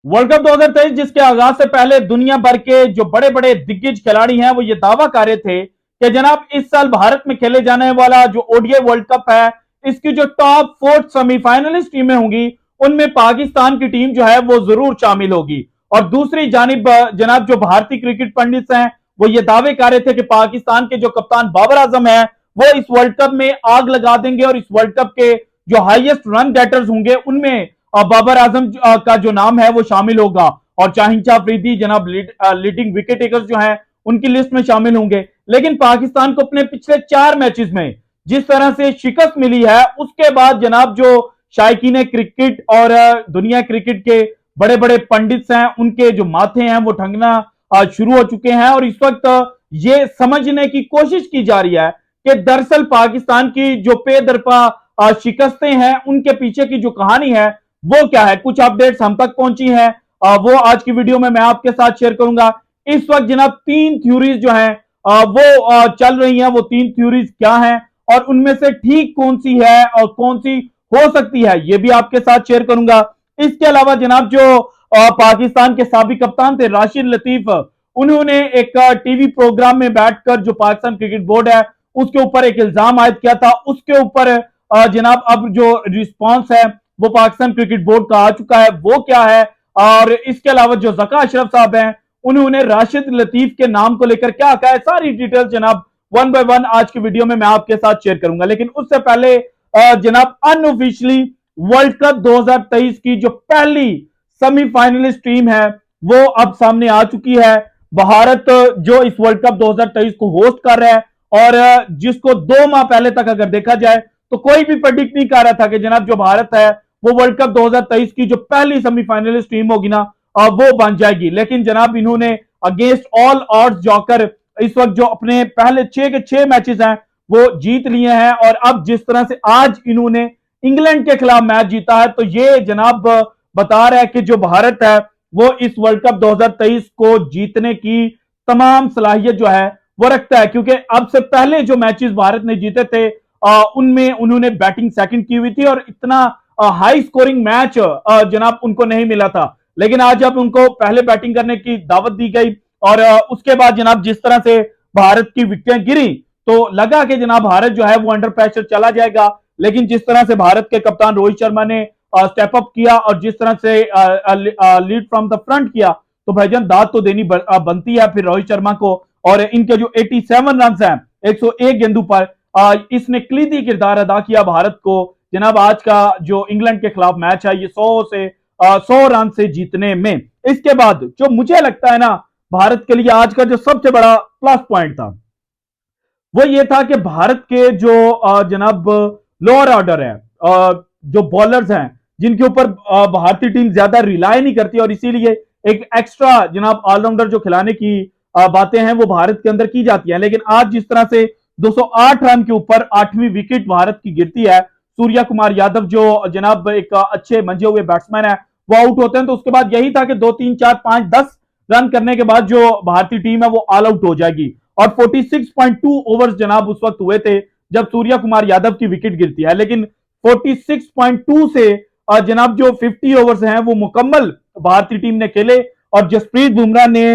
World cup 2023 जिसके आगाज से पहले दुनिया भर के जो बड़े बड़े दिग्गज खिलाड़ी हैं वो ये दावा कर रहे थे कि जनाब इस साल भारत में खेले जाने वाला जो ओडीआई वर्ल्ड कप है इसकी जो टॉप 4 सेमीफाइनलिस्ट टीमें होंगी उनमें पाकिस्तान की टीम जो है वो जरूर शामिल होगी। और दूसरी जानिब जनाब जो भारतीय क्रिकेट पंडित हैं वो ये दावे कर रहे थे कि पाकिस्तान के जो कप्तान बाबर आजम है वो इस वर्ल्ड कप में आग लगा देंगे और इस वर्ल्ड कप के जो हाईएस्ट रन गेटर्स होंगे उनमें बाबर आजम का जो नाम है वो शामिल होगा। और शाहिन अफरीदी जनाब लीडिंग विकेट टेकर्स जो हैं उनकी लिस्ट में शामिल होंगे। लेकिन पाकिस्तान को अपने पिछले 4 मैचेस में जिस तरह से शिकस्त मिली है उसके बाद जनाब जो शायकीन क्रिकेट और दुनिया क्रिकेट के बड़े बड़े पंडित हैं उनके जो माथे हैं वो ठंगना शुरू हो चुके हैं। और इस वक्त ये समझने की कोशिश की जा रही है कि दरअसल पाकिस्तान की जो पेदरपा शिकस्तें हैं उनके पीछे की जो कहानी है वो क्या है। कुछ अपडेट्स हम तक पहुंची हैं, वो आज की वीडियो में मैं आपके साथ शेयर करूंगा। इस वक्त जनाब 3 थ्योरीज जो हैं वो चल रही हैं। वो 3 थ्योरीज क्या हैं और उनमें से ठीक कौन सी है और कौन सी हो सकती है ये भी आपके साथ शेयर करूंगा। इसके अलावा जनाब जो पाकिस्तान के साबिक कप्तान थे राशिद लतीफ, उन्होंने एक टीवी प्रोग्राम में बैठकर जो पाकिस्तान क्रिकेट बोर्ड है उसके ऊपर एक इल्जाम आयद किया था, उसके ऊपर जनाब अब जो रिस्पॉन्स है वो पाकिस्तान क्रिकेट बोर्ड का आ चुका है, वो क्या है। और इसके अलावा जो जका अशरफ साहब हैं उन्होंने राशिद लतीफ के नाम को लेकर क्या कहा है, सारी डिटेल्स जनाब वन बाय वन आज की वीडियो में मैं आपके साथ शेयर करूंगा। लेकिन उससे पहले जनाब अनऑफिशियली वर्ल्ड कप 2023 की जो पहली सेमीफाइनलिस्ट टीम है वो अब सामने आ चुकी है। भारत जो इस वर्ल्ड कप 2023 को होस्ट कर रहा है और जिसको 2 माह पहले तक अगर देखा जाए तो कोई भी प्रेडिक्ट नहीं कर रहा था कि जनाब जो भारत है वो वर्ल्ड कप 2023 की जो पहली सेमीफाइनलिस्ट टीम होगी ना वो बन जाएगी। लेकिन जनाब इन्होंने अगेंस्ट ऑल ऑड्स जाकर इस वक्त जो अपने पहले 6 के 6 मैचेस हैं वो जीत लिए हैं। और अब जिस तरह से आज इन्होंने इंग्लैंड के खिलाफ मैच जीता है तो ये जनाब बता रहा है कि जो भारत है वो इस वर्ल्ड कप 2023 को जीतने की तमाम सलाहियत जो है वो रखता है। क्योंकि अब से पहले जो मैचेस भारत ने जीते थे उनमें उन्होंने बैटिंग सेकंड की हुई थी और इतना हाई स्कोरिंग मैच जनाब उनको नहीं मिला था। लेकिन आज अब उनको पहले बैटिंग करने की दावत दी गई और उसके बाद जनाब जिस तरह से भारत की विकेटें गिरी तो लगा कि जनाब भारत जो है वो अंडर प्रेशर चला जाएगा। लेकिन जिस तरह से भारत के कप्तान रोहित शर्मा ने स्टेप अप किया और जिस तरह से लीड फ्रॉम द फ्रंट किया तो भाईजान दाद तो देनी बनती है फिर रोहित शर्मा को। और इनके जो 87 रन हैं 101 गेंदों पर इसने क्लीदी किरदार अदा किया भारत को जनाब आज का जो इंग्लैंड के खिलाफ मैच है ये 100 रन से जीतने में। इसके बाद जो मुझे लगता है ना भारत के लिए आज का जो सबसे बड़ा प्लस पॉइंट था वो ये था कि भारत के जो जनाब लोअर ऑर्डर है, जो बॉलर्स हैं जिनके ऊपर भारतीय टीम ज्यादा रिलाय नहीं करती और इसीलिए एक एक्स्ट्रा जनाब ऑलराउंडर जो खिलाने की बातें हैं वो भारत के अंदर की जाती हैं। लेकिन आज जिस तरह से 208 रन के ऊपर 8वीं विकेट भारत की गिरती है, सूर्या कुमार यादव जो जनाब एक अच्छे मंजे हुए बैट्समैन है वो आउट होते हैं तो उसके बाद यही था कि 2 3 4 5 10 रन करने के बाद जो भारतीय टीम है वो ऑल आउट हो जाएगी। और 46.2 ओवर्स जनाब उस वक्त हुए थे जब सूर्या कुमार यादव की विकेट गिरती है। लेकिन 46.2 से जनाब जो 50 ओवर्स हैं वो मुकम्मल भारतीय टीम ने खेले और जसप्रीत बुमराह ने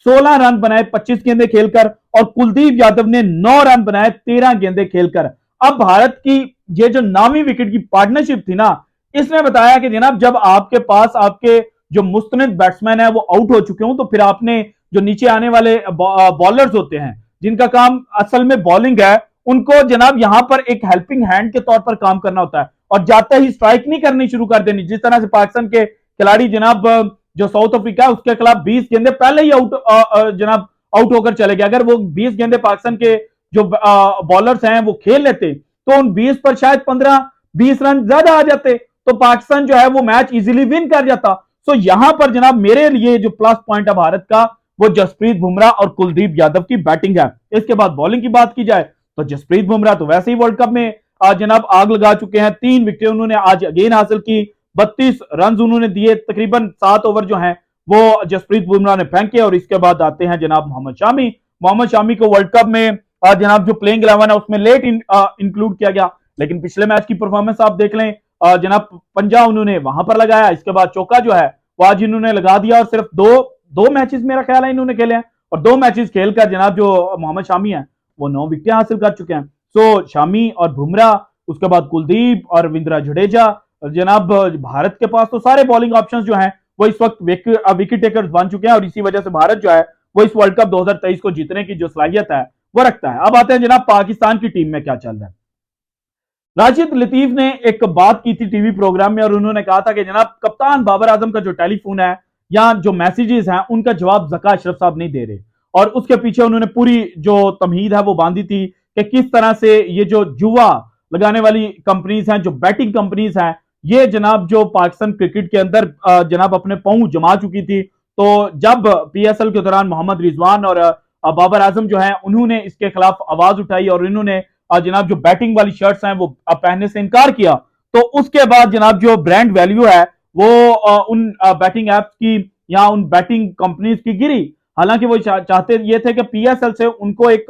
16 रन बनाए 25 गेंदे खेलकर और कुलदीप यादव ने 9 रन बनाए 13 गेंदे खेलकर। अब भारत की ये जो नामी विकेट की पार्टनरशिप थी ना इसने बताया कि जनाब जब आपके पास आपके जो मुस्तनिद बैट्समैन है वो आउट हो चुके हो तो फिर आपने जो नीचे आने वाले बॉलर्स होते हैं जिनका काम असल में बॉलिंग है उनको जनाब यहां पर एक हेल्पिंग हैंड के तौर पर काम करना होता है और जाते ही स्ट्राइक नहीं करनी शुरू कर देनी। जिस तरह से पाकिस्तान के खिलाड़ी जनाब जो साउथ अफ्रीका है उसके खिलाफ 20 गेंदे पहले ही जनाब आउट होकर चले गए। अगर वो 20 गेंदे पाकिस्तान के जो बॉलर्स हैं वो खेल लेते तो उन 20 पर शायद 15-20 रन ज्यादा आ जाते तो पाकिस्तान जो है वो मैच इजीली विन कर जाता। तो यहां पर जनाब मेरे लिए जो प्लस पॉइंट है भारत का वो जसप्रीत बुमराह और कुलदीप यादव की बैटिंग है। इसके बाद बॉलिंग की बात की जाए तो जसप्रीत बुमराह तो वैसे ही वर्ल्ड कप में जनाब आग लगा चुके हैं। 3 विकेट उन्होंने आज अगेन हासिल की, 32 रन उन्होंने दिए, तकरीबन 7 ओवर जो हैं वो जसप्रीत बुमराह ने फेंके। और इसके बाद आते हैं जनाब मोहम्मद शामी को वर्ल्ड कप में जनाब जो प्लेइंग 11 है उसमें लेट इंक्लूड किया गया। लेकिन पिछले मैच की परफॉर्मेंस आप देख लें, जनाब पंजा उन्होंने वहां पर लगाया, इसके बाद चौका जो है वो आज इन्होंने लगा दिया और सिर्फ दो मैचेस मेरा ख्याल है इन्होंने खेले हैं, और 2 मैचेस खेलकर जनाब जो मोहम्मद शामी है वो 9 विकेटें हासिल कर चुके हैं। सो शामी और बुमराह, उसके बाद कुलदीप और रविंद्र जडेजा, जनाब भारत के पास तो सारे बॉलिंग ऑप्शंस जो हैं वो इस वक्त विकेट टेकर्स बन चुके हैं, और इसी वजह से भारत जो है वो इस वर्ल्ड कप 2023 को जीतने की जो सलाहियत है वो रखता है। अब आते हैं जनाब पाकिस्तान की टीम में क्या चल रहा है। राशिद लतीफ ने एक बात की थी टीवी प्रोग्राम में, और उन्होंने कहा था कि जनाब कप्तान बाबर आजम का जो टेलीफोन है या जो मैसेजेस हैं उनका जवाब ज़का अशरफ साहब नहीं दे रहे, और उसके पीछे उन्होंने पूरी जो तमहीद है वो बांधी थी कि किस तरह से ये जो जुआ लगाने वाली कंपनीज हैं, जो बैटिंग कंपनीज हैं, ये जनाब जो पाकिस्तान क्रिकेट के अंदर जनाब अपने पांव जमा चुकी थी। तो जब पीएसएल के दौरान मोहम्मद रिजवान और बाबर आजम जो है उन्होंने इसके खिलाफ आवाज उठाई और इन्होंने जनाब जो बैटिंग वाली शर्ट्स हैं वो पहनने से इनकार किया, तो उसके बाद जनाब जो ब्रांड वैल्यू है वो उन बैटिंग एप्स की या उन बैटिंग कंपनीज की गिरी। हालांकि वो चाहते ये थे कि पीएसएल से उनको एक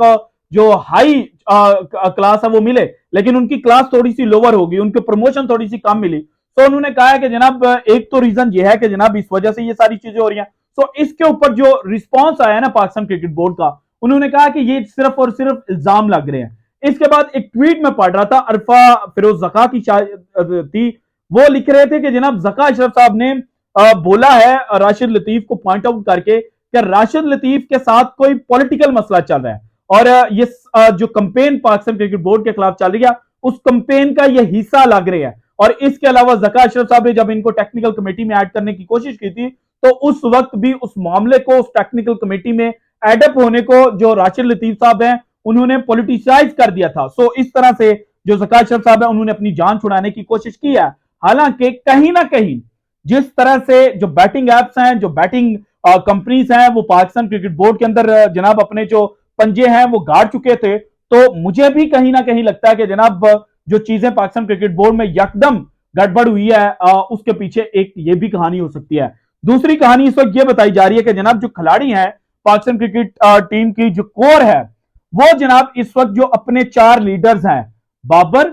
जो हाई क्लास है वो मिले, लेकिन उनकी क्लास थोड़ी सी लोअर होगी, उनकी प्रमोशन थोड़ी सी कम मिली। तो उन्होंने कहा है कि जनाब एक तो रीजन ये है कि जनाब इस वजह से ये सारी चीजें हो रही हैं। तो इसके ऊपर जो रिस्पॉन्स आया ना पाकिस्तान क्रिकेट बोर्ड का, उन्होंने कहा कि ये सिर्फ और सिर्फ इल्जाम लग रहे हैं। इसके बाद एक ट्वीट में पढ़ रहा था, अरफा फिरोज जका की थी, वो लिख रहे थे कि जनाब जका अशरफ साहब ने बोला है राशिद लतीफ को पॉइंट आउट करके कि राशिद लतीफ के साथ कोई पॉलिटिकल मसला चल रहा है, और ये जो कंपेन पाकिस्तान क्रिकेट बोर्ड के खिलाफ चल रही है उस कंपेन का ये हिस्सा लग रहे हैं। और इसके अलावा जका अशरफ साहब ने जब इनको टेक्निकल कमेटी में ऐड करने की कोशिश की थी तो उस वक्त भी उस मामले को उस टेक्निकल कमेटी में एडअप होने को जो राशिद लतीफ साहब हैं उन्होंने पॉलिटिसाइज कर दिया था। सो इस तरह से जो जका अशरफ साहब है उन्होंने अपनी जान छुड़ाने की कोशिश की है। हालांकि कहीं ना कहीं जिस तरह से जो बैटिंग एप्स हैं, जो बैटिंग कंपनीज हैं, वो पाकिस्तान क्रिकेट बोर्ड के अंदर जनाब अपने जो पंजे हैं वो गाड़ चुके थे, तो मुझे भी कहीं ना कहीं लगता है कि जनाब जो चीजें पाकिस्तान क्रिकेट बोर्ड में यकदम गड़बड़ हुई है उसके पीछे एक ये भी कहानी हो सकती है। दूसरी कहानी इस वक्त ये बताई जा रही है कि जनाब जो खिलाड़ी हैं पाकिस्तान क्रिकेट टीम की जो कोर है वो जनाब इस वक्त जो अपने 4 लीडर्स हैं बाबर,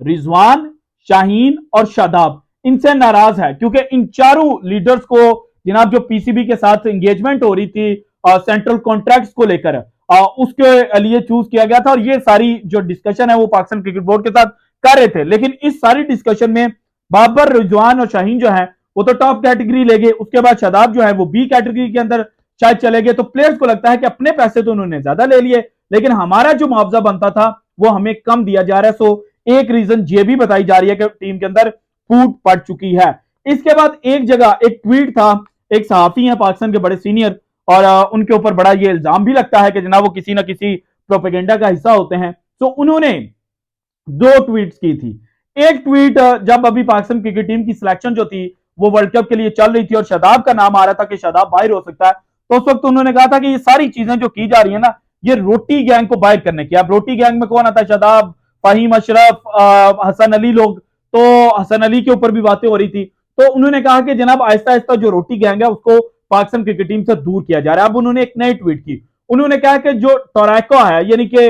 रिजवान, शाहीन और शादाब, इनसे नाराज है, क्योंकि इन चारों लीडर्स को जनाब जो पीसीबी के साथ एंगेजमेंट हो रही थी सेंट्रल कॉन्ट्रैक्ट्स को लेकर उसके लिए चूज किया गया था, और ये सारी जो डिस्कशन है वो पाकिस्तान क्रिकेट बोर्ड के साथ कर रहे थे। लेकिन इस सारी डिस्कशन में बाबर, रिजवान और शाहीन जो है वो तो टॉप कैटेगरी ले गए, उसके बाद शादाब जो है वो बी कैटेगरी के अंदर शायद चले गए। तो प्लेयर्स को लगता है कि अपने पैसे तो उन्होंने ज्यादा ले लिए, लेकिन हमारा जो मुआवजा बनता था वो हमें कम दिया जा रहा है। सो एक रीजन ये भी बताई जा रही है कि टीम के अंदर फूट पड़ चुकी है। इसके बाद एक जगह एक ट्वीट था, एक सहाफी है पाकिस्तान के बड़े सीनियर, और उनके ऊपर बड़ा ये इल्जाम भी लगता है कि जनाब वो किसी ना किसी प्रोपेगेंडा का हिस्सा होते हैं। तो उन्होंने 2 ट्वीट्स की थी। एक ट्वीट जब अभी पाकिस्तान क्रिकेट टीम की सिलेक्शन जो थी वो वर्ल्ड कप के लिए चल रही थी और शादाब का नाम आ रहा था कि शादाब बाहर हो सकता है, तो उस वक्त उन्होंने कहा था कि ये सारी चीजें जो की जा रही है ना ये रोटी गैंग को बाहर करने की। अब रोटी गैंग में कौन आता है? शादाब, फहीम अशरफ, हसन अली लोग, तो हसन अली के ऊपर भी बातें हो रही थी। तो उन्होंने कहा कि जनाब आहिस्ता आहिस्ता जो रोटी गैंग है उसको पाकिस्तान क्रिकेट टीम से दूर किया जा रहा है। अब उन्होंने एक नई ट्वीट की, उन्होंने कहा कि जो टोरैको है यानी कि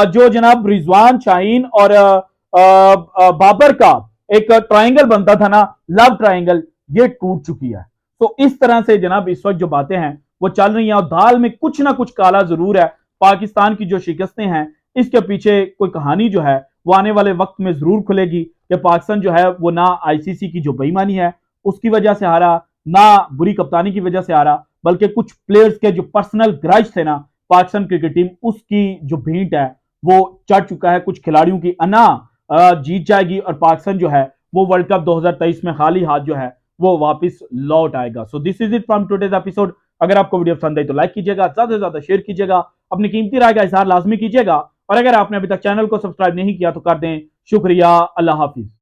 जो जनाब रिजवान, शाहीन और बाबर का एक ट्राइंगल बनता था ना, लव ट्राइंगल, ये टूट चुकी है। तो इस तरह से जनाब इस वक्त जो बातें हैं वो चल रही हैं, और दाल में कुछ ना कुछ काला जरूर है। पाकिस्तान की जो शिकस्तें हैं इसके पीछे कोई कहानी जो है वो आने वाले वक्त में जरूर खुलेगी कि पाकिस्तान जो है वो ना आईसीसी की जो बेईमानी है उसकी वजह से हारा, ना बुरी कप्तानी की वजह से हारा, बल्कि कुछ प्लेयर्स के जो पर्सनल ग्रज थे ना पाकिस्तान क्रिकेट टीम उसकी जो भेंट है वो चढ़ चुका है। कुछ खिलाड़ियों की अना जीत जाएगी और पाकिस्तान जो है वो वर्ल्ड कप 2023 में खाली हाथ जो है वो वापस लौट आएगा। So this is it from today's episode. अगर आपको वीडियो पसंद आई तो लाइक कीजिएगा, ज्यादा से ज्यादा शेयर कीजिएगा, अपनी कीमती राय का इजहार लाजमी कीजिएगा, और अगर आपने अभी तक चैनल को सब्सक्राइब नहीं किया तो कर दें। शुक्रिया, अल्लाह हाफिज।